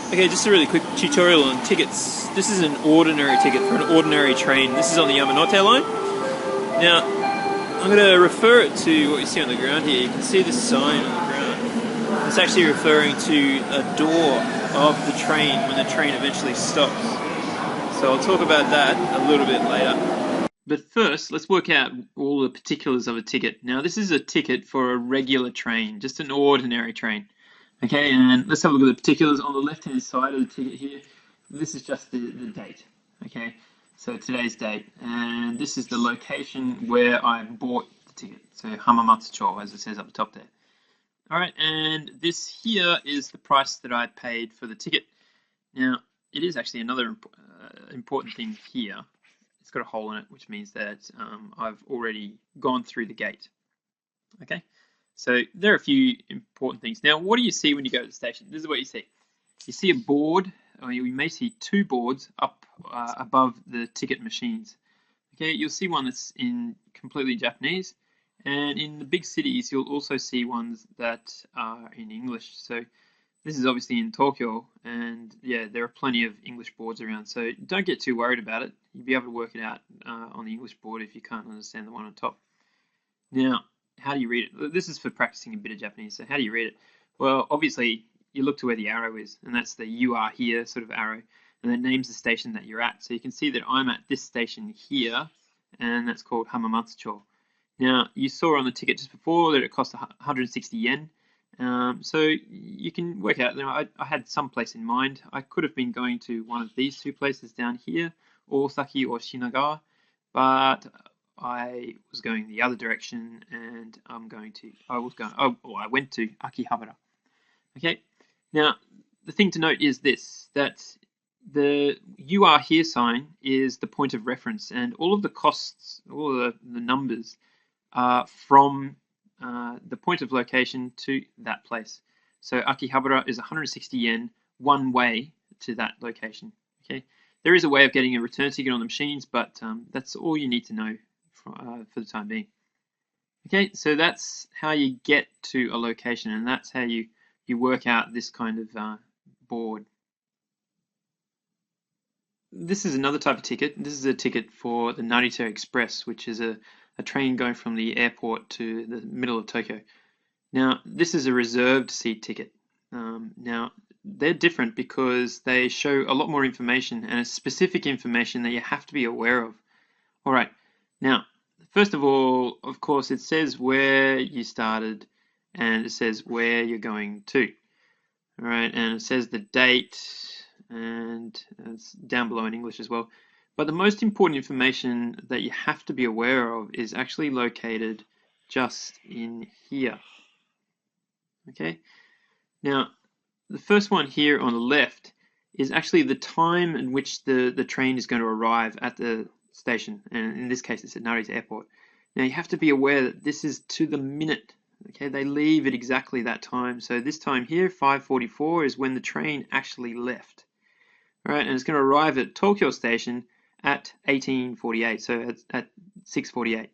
Okay, just a really quick tutorial on tickets. This is an ordinary ticket for an ordinary train. This is on the Yamanote line. Now, I'm going to refer it to what you see on the ground here. You can see this sign on the ground. It's actually referring to a door of the train when the train eventually stops. So I'll talk about that a little bit later. But first, let's work out all the particulars of a ticket. Now, this is a ticket for a regular train, just an ordinary train. Okay, and let's have a look at the particulars. On the left-hand side of the ticket here, this is just the date. Okay, so today's date, and this is the location where I bought the ticket. So Hamamatsucho, as it says up the top there. All right, and this here is the price that I paid for the ticket. Now, it is actually another important thing here. It's got a hole in it, which means that I've already gone through the gate. Okay. So there are a few important things. Now, what do you see when you go to the station? This is what you see. You see a board, or you may see two boards up above the ticket machines. Okay, you'll see one that's in completely Japanese, and in the big cities, you'll also see ones that are in English. So this is obviously in Tokyo, and yeah, there are plenty of English boards around. So don't get too worried about it. You'll be able to work it out on the English board if you can't understand the one on top. Now, how do you read it? This is for practicing a bit of Japanese. So how do you read it? Well, obviously, you look to where the arrow is, and that's the "you are here" sort of arrow, and that names the station that you're at. So you can see that I'm at this station here, and that's called Hamamatsucho. Now, you saw on the ticket just before that it cost 160 yen. So you can work out, I had some place in mind. I could have been going to one of these two places down here, Osaki or Shinagawa, but I was going the other direction, and I went to Akihabara. Okay, now the thing to note is this, that the "you are here" sign is the point of reference, and all of the costs, all of the numbers are from the point of location to that place. So Akihabara is 160 yen one way to that location. Okay, there is a way of getting a return ticket on the machines, but that's all you need to know for the time being. Okay, so that's how you get to a location, and that's how you work out this kind of board. This is another type of ticket. This is a ticket for the Narita Express, which is a train going from the airport to the middle of Tokyo. Now, this is a reserved seat ticket. Now, they're different because they show a lot more information, and it's specific information that you have to be aware of. All right, now, first of all, of course, it says where you started, and it says where you're going to. All right, and it says the date, and it's down below in English as well. But the most important information that you have to be aware of is actually located just in here. Okay, now the first one here on the left is actually the time in which the train is going to arrive at the station, and in this case it's at Narita Airport. Now you have to be aware that this is to the minute. Okay, they leave at exactly that time. So this time here, 5:44, is when the train actually left. All right, and it's going to arrive at Tokyo Station at 18:48, so at 6:48.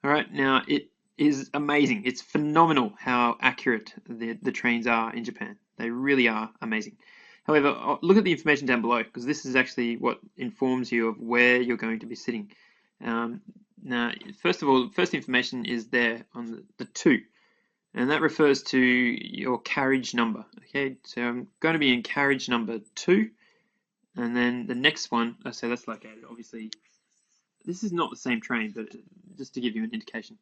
All right, now it is amazing. It's phenomenal how accurate the trains are in Japan. They really are amazing. However, look at the information down below, because this is actually what informs you of where you're going to be sitting. Now, first of all, first information is there on the 2, and that refers to your carriage number. Okay, so I'm going to be in carriage number 2, and then the next one, so that's located, obviously, this is not the same train, but just to give you an indication.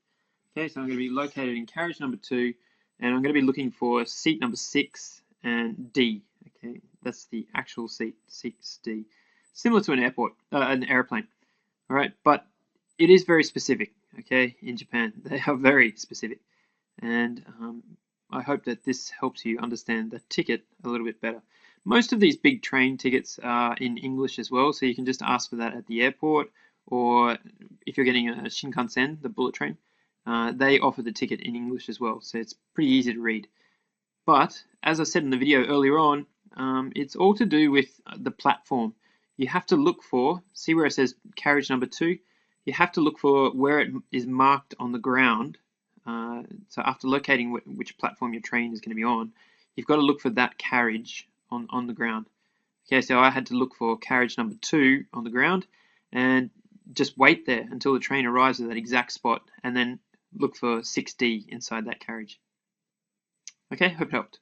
Okay, so I'm going to be located in carriage number 2, and I'm going to be looking for seat number 6 and D. Okay, that's the actual seat, 6D. Similar to an airplane. All right, but it is very specific, okay, in Japan. They are very specific. And I hope that this helps you understand the ticket a little bit better. Most of these big train tickets are in English as well, so you can just ask for that at the airport, or if you're getting a Shinkansen, the bullet train, they offer the ticket in English as well, so it's pretty easy to read. But, as I said in the video earlier on, it's all to do with the platform. You have to look for, see where it says carriage number 2, you have to look for where it is marked on the ground. So after locating which platform your train is going to be on, you've got to look for that carriage on the ground. Okay, so I had to look for carriage number 2 on the ground and just wait there until the train arrives at that exact spot and then look for 6D inside that carriage. Okay, hope it helped.